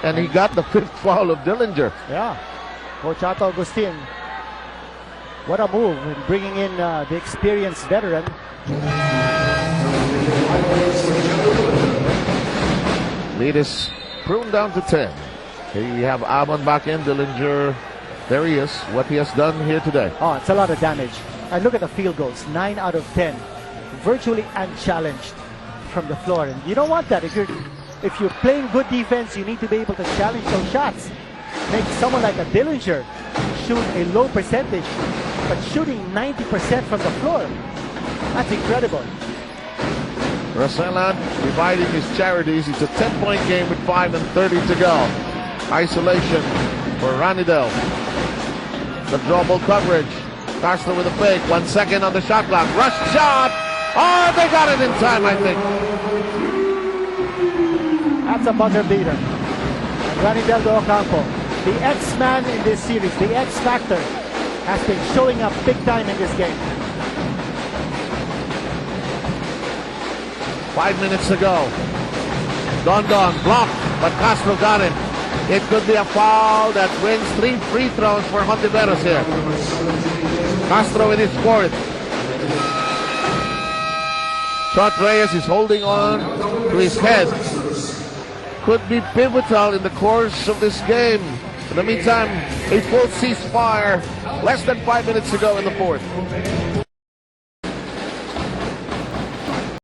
And he got the 5th foul of Dillinger. Yeah. Coach Otto Agustin. What a move in bringing in the experienced veteran. Lead is pruned down to 10. Here we have Amon back in. Dillinger, there he is. What he has done here today. Oh, it's a lot of damage. And look at the field goals. 9 out of 10. Virtually unchallenged from the floor. And you don't want that. If you're playing good defense, you need to be able to challenge those shots. Make someone like a Dillinger shoot a low percentage, but shooting 90% from the floor. That's incredible. Rosella dividing his charities. It's a 10-point game with 5:30 to go. Isolation for Ranidel. The draw ball coverage. Castro with a fake. 1 second on the shot clock. Rush shot. Oh, they got it in time, I think. That's a buzzer beater. Ranidel de Ocampo, the X-Man in this series, the X-Factor, has been showing up big time in this game. 5 minutes to go. Don blocked, but Castro got it. It could be a foul that brings 3 free throws for Hontiveros here. Castro in his 4th. Shot Reyes is holding on to his head. Could be pivotal in the course of this game. In the meantime, a full ceasefire. Less than 5 minutes to go in the 4th.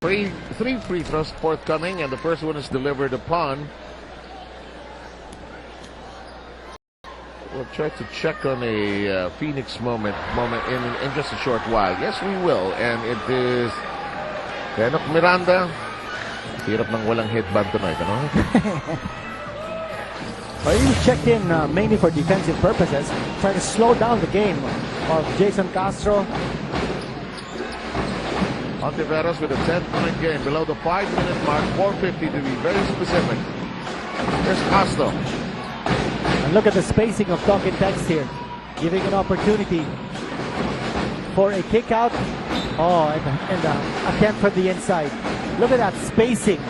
Three free throws forthcoming, and the first one is delivered upon. We'll try to check on a Phoenix moment in just a short while. Yes, we will. And it is Enoch Miranda. Hirap ng walang headband tonight, ano? Well, he checked in mainly for defensive purposes, trying to slow down the game of Jason Castro. Hontiveros with a 10-point game below the 5-minute mark, 4:50 to be very specific. Here's Castro. And look at the spacing of Duncan Text here, giving an opportunity for a kick out. Oh, and the attempt from the inside. Look at that spacing.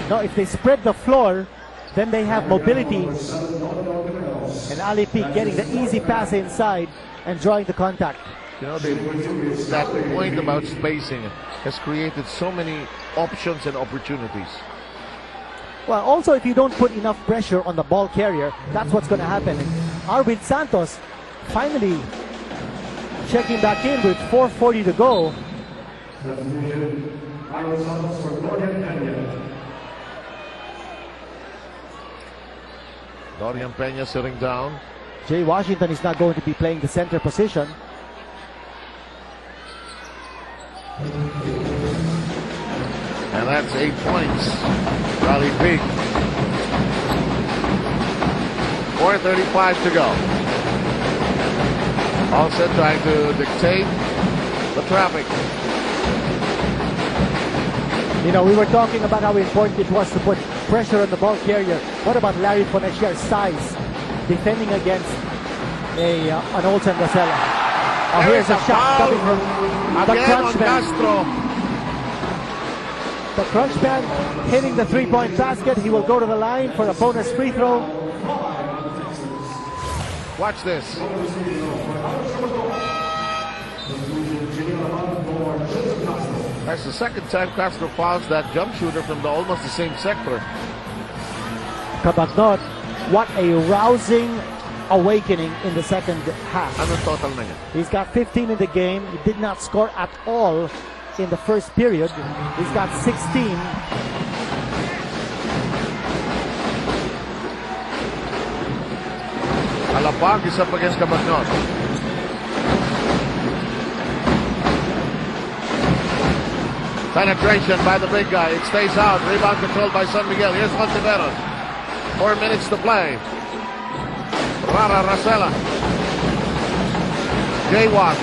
Now, if they spread the floor, then they have mobility. And Ali P getting the easy pass inside and drawing the contact. You know, that point about spacing has created so many options and opportunities. Well, also, if you don't put enough pressure on the ball carrier, that's what's going to happen. And Arvin Santos finally checking back in with 4:40 to go. Dorian Peña sitting down. Jay Washington is not going to be playing the center position. And that's 8 points. Rally Peak. 4:35 to go. Also trying to dictate the traffic. You know, we were talking about how important it was to put pressure on the ball carrier. What about Larry Fonechier's size defending against an Olsen Rosella? Oh, here's a shot coming from the crunch man. The crunch man hitting the 3-point basket. He will go to the line for a bonus free throw. Watch this. That's the second time Castro fouls that jump shooter from almost the same sector. Kabagdot, what a rousing awakening in the second half. Ano total na niya? He's got 15 in the game. He did not score at all in the first period. He's got 16. Alapag is up against Kabagdot. Penetration by the big guy. It stays out. Rebound controlled by San Miguel. Here's Hontiveros. 4 minutes to play. Rara Rosella. Jaywalk.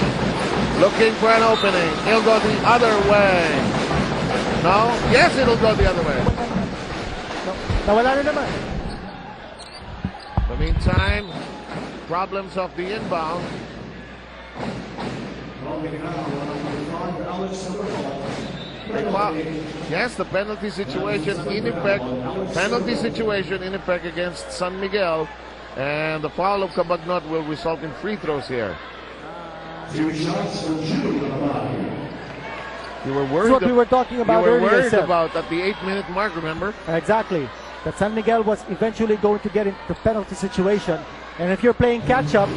Looking for an opening. He'll go the other way. No? Yes, it'll go the other way. Nawala na naman. In the meantime, problems of the inbound. Yes, the penalty situation in effect. Penalty situation in effect against San Miguel. And the foul of Cabagnot will result in free throws here. You were worried. That's what we were talking about earlier. You were worried about at the 8-minute mark, remember? Exactly. That San Miguel was eventually going to get into penalty situation. And if you're playing catch-up,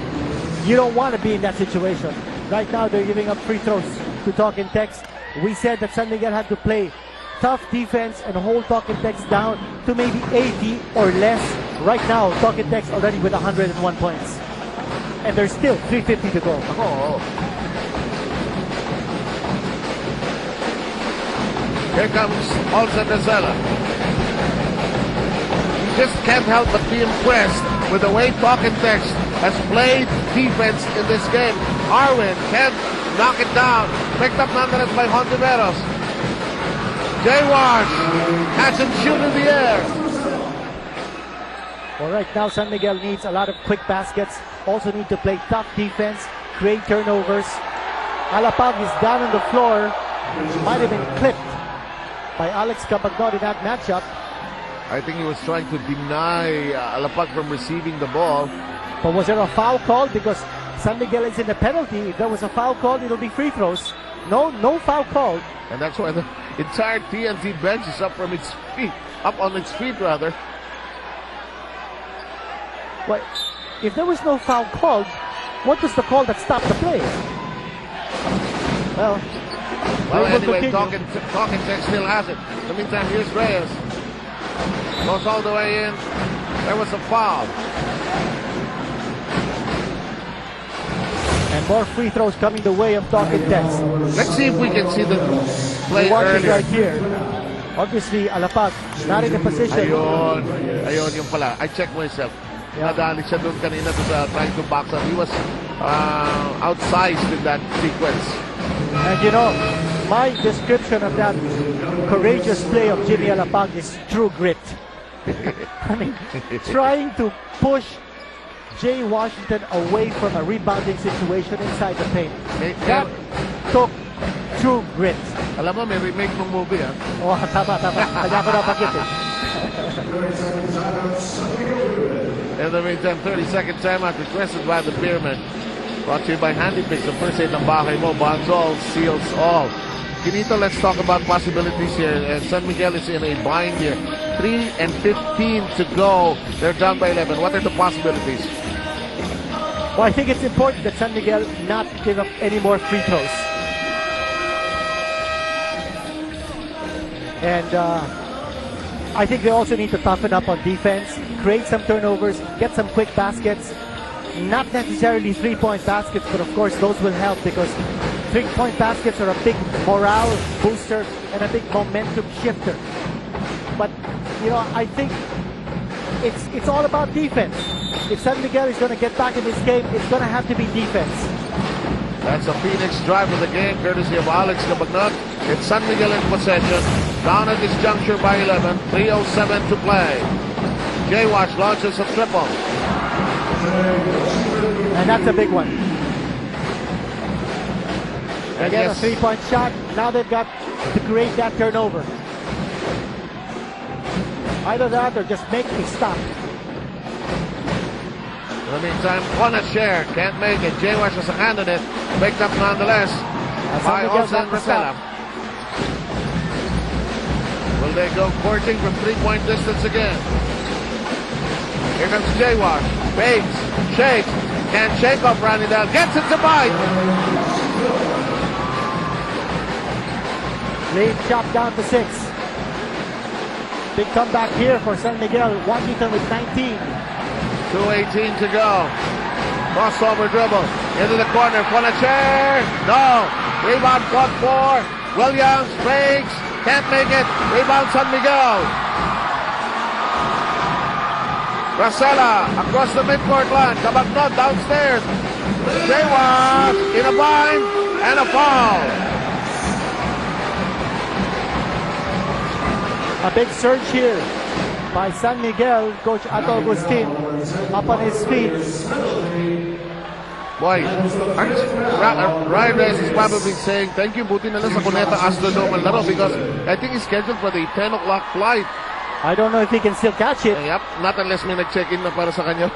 you don't want to be in that situation. Right now, they're giving up free throws to Talk and Text. We said that San Miguel had to play tough defense and hold Talk and Text down to maybe 80 or less. Right now, Talk and Text already with 101 points. And there's still 3:50 to go. Oh. Here comes Olsen Rosella. You just can't help but be impressed with the way Talk and Text has played defense in this game. Arwin can't knock it down. Picked up nonetheless by Hontiveros. J-Wash catch and shoot in the air. Well, right now San Miguel needs a lot of quick baskets. Also need to play tough defense, create turnovers. Alapag is down on the floor. Might have been clipped by Alex Cabagnot in that matchup. I think he was trying to deny Alapag from receiving the ball. But was there a foul called? Because San Miguel is in the penalty. If there was a foul called, it'll be free throws. No foul called. And that's why the entire TNT bench is up on its feet. Well, if there was no foul called, what was the call that stopped the play? Well, anyway, Talking Text still has it. In the meantime, here's Reyes. Goes all the way in. There was a foul. And more free throws coming the way of Talk and Text. Let's see if we can see the play earlier. Right here. Obviously, Alapag not in a position. Ayun yung pala. I checked myself. Nadali siya doon kanina trying to box up. He was outsized in that sequence. And you know, my description of that courageous play of Jimmy Alapag is true grit. I mean, trying to push Jay Washington away from a rebounding situation inside the paint. That took true grit. Alam mo, may remake ng movie, ha? Oh, tama. Kanya ko napakit eh. In the meantime, 30-second timeout requested by the Beerman. Brought to you by Handy Picks, the first aid ng bahay mo. Bonds all, seals all. Kinito, let's talk about possibilities here. And San Miguel is in a bind here. 3:15 to go. They're down by 11. What are the possibilities? Well, I think it's important that San Miguel not give up any more free throws. And I think they also need to toughen up on defense, create some turnovers, get some quick baskets. Not necessarily three-point baskets, but of course those will help because three-point baskets are a big morale booster and a big momentum shifter. But, you know, I think it's all about defense. If San Miguel is going to get back in this game, it's going to have to be defense. That's a Phoenix drive of the game, courtesy of Alex Cabagnot. It's San Miguel in possession. Down at this juncture by 11. 3:07 to play. J-Wash launches a triple. And that's a big one. Again, a three-point shot. Now they've got to create that turnover. Either that or just make a stop. In the meantime, Bonashare can't make it. J-Wash has a hand on it. Picked up nonetheless by Olsen Rosella. Will they go courting from three-point distance again? Here comes J-Wash. Fakes, shakes, can't shake off Ranidel. Gets it to bite. Lead chopped down to 6. Big comeback here for San Miguel. Washington with 19. 2:18 to go. Crossover dribble. Into the corner. Bonashare. No. Rebound fought for. Williams fakes. Can't make it. Rebound San Miguel. Rosella across the midcourt line. Cabagnot downstairs. J-Wash in a bind and a foul. A big surge here by San Miguel. Coach Ato Agustin up on his feet. Boy, Ryan Reyes is probably saying, thank you, buti na lang sa Cuneta Astrodome ang laro because I think he's scheduled for the 10 o'clock flight. I don't know if he can still catch it. Yep, not unless may nag-check-in na para sa kanya.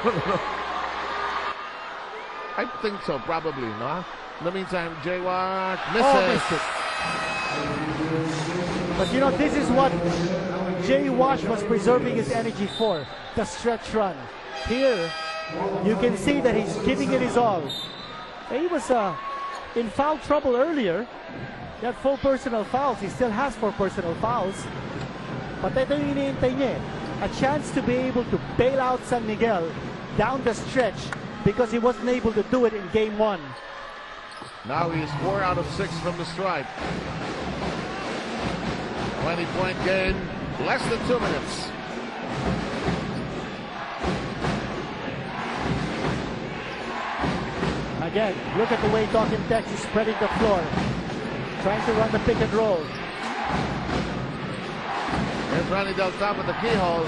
I think so, probably, no? In the meantime, J-Watt misses. Missed it. But you know, this is what Jay Wash was preserving his energy for, the stretch run. Here, you can see that he's giving it his all. He was in foul trouble earlier. He had 4 personal fouls. He still has 4 personal fouls. But ito yung iniintay niya. A chance to be able to bail out San Miguel down the stretch because he wasn't able to do it in game 1. Now he's 4 out of 6 from the stripe. 20-point game, less than 2 minutes. Again, look at the way Dawkins Tex is spreading the floor, trying to run the pick and roll. Here's Ronnie Del top of the keyhole.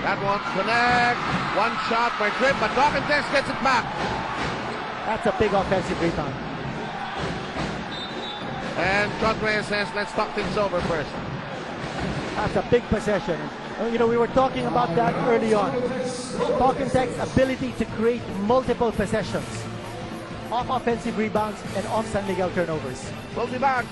That won't connect. One shot by Trip, but Dawkins Tex gets it back. That's a big offensive rebound. And John Reyes says, let's talk things over first. That's a big possession. You know, we were talking about that early on. Dawkins Tech's ability to create multiple possessions off offensive rebounds and off San Miguel turnovers. We'll be back.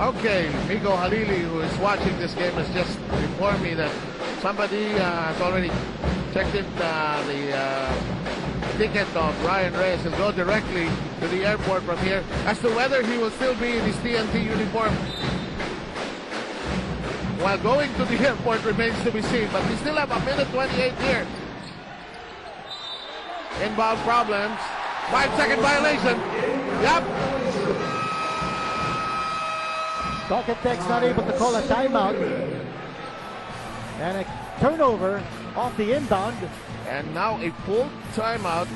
Okay, Migo Halili, who is watching this game, has just informed me that somebody has already checked in the ticket of Ryan Reyes and go directly to the airport from here. As to whether he will still be in his TNT uniform while going to the airport remains to be seen, but we still have a minute 28 here. Inbound problems. 5-second violation. Yep. Dawkins Tech's not able to call a timeout. And a turnover off the inbound. And now a full timeout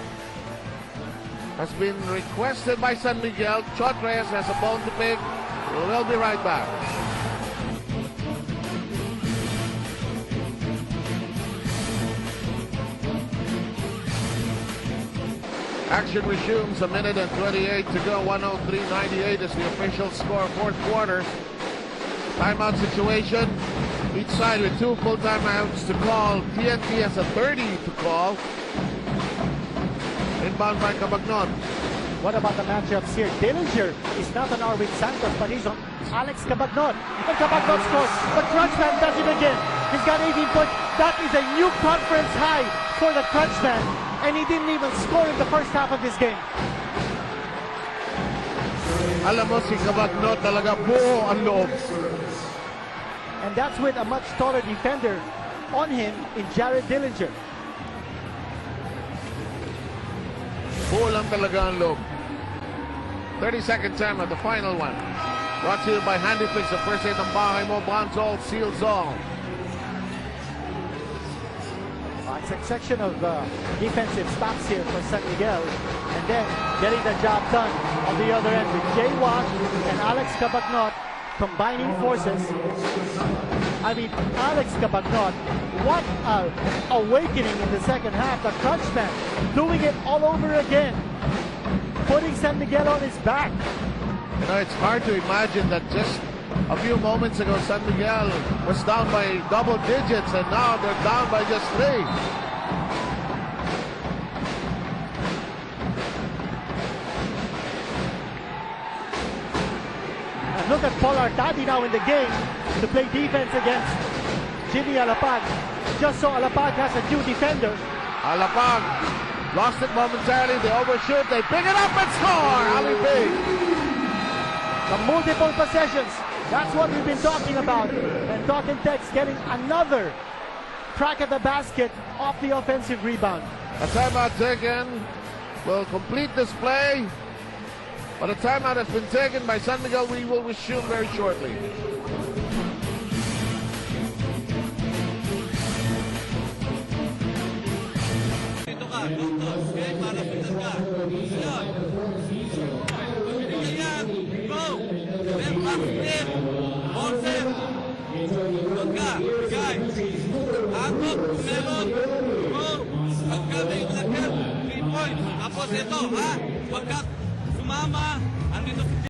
has been requested by San Miguel. Chot Reyes has a bone to pick. We'll be right back. Action resumes, a minute and 28 to go. 103-98 is the official score, fourth quarter. Timeout situation. Each side with 2 full timeouts to call. TNT has a 30 to call. Inbound by Cabagnon. What about the matchups here? Dillinger is not on Arvin Santos, but he's on Alex Cabagnon. And Cabagnon scores, but Crunchman does it again. He's got 18 points. That is a new conference high for the Crunchman. And he didn't even score in the first half of this game. Alam mo si Cabagnon talaga buo ang loob. And that's with a much taller defender on him in Jared Dillinger. Buo lang talaga ang loob. 30-second time at the final one. Brought to you by Handy Fix, the first aid ng bahay mo. Bonds all, seals all. A section of defensive stops here for San Miguel. And then getting the job done on the other end with Jay Watt and Alex Cabagnon combining forces. I mean, Alex Cabagnon, what a awakening in the second half. The Crunchman doing it all over again, putting San Miguel on his back. You know, it's hard to imagine that just a few moments ago, San Miguel was down by double digits, and now they're down by just 3. And look at Paul Artadi now in the game to play defense against Jimmy Alapag. Just so Alapag has a new defender. Alapag lost it momentarily. They overshoot. They pick it up and score. Ali Big. The multiple possessions. That's what we've been talking about. And Dawkins Tech's getting another crack at the basket off the offensive rebound. A timeout taken. Will complete this play. But a timeout has been taken by San Miguel. We will resume very shortly. Huwag ka, bigay. Takot, meron. Huwag ka, may ulagyan. 3 points. Tapos ito, ha? Huwag ka sumama. Andito si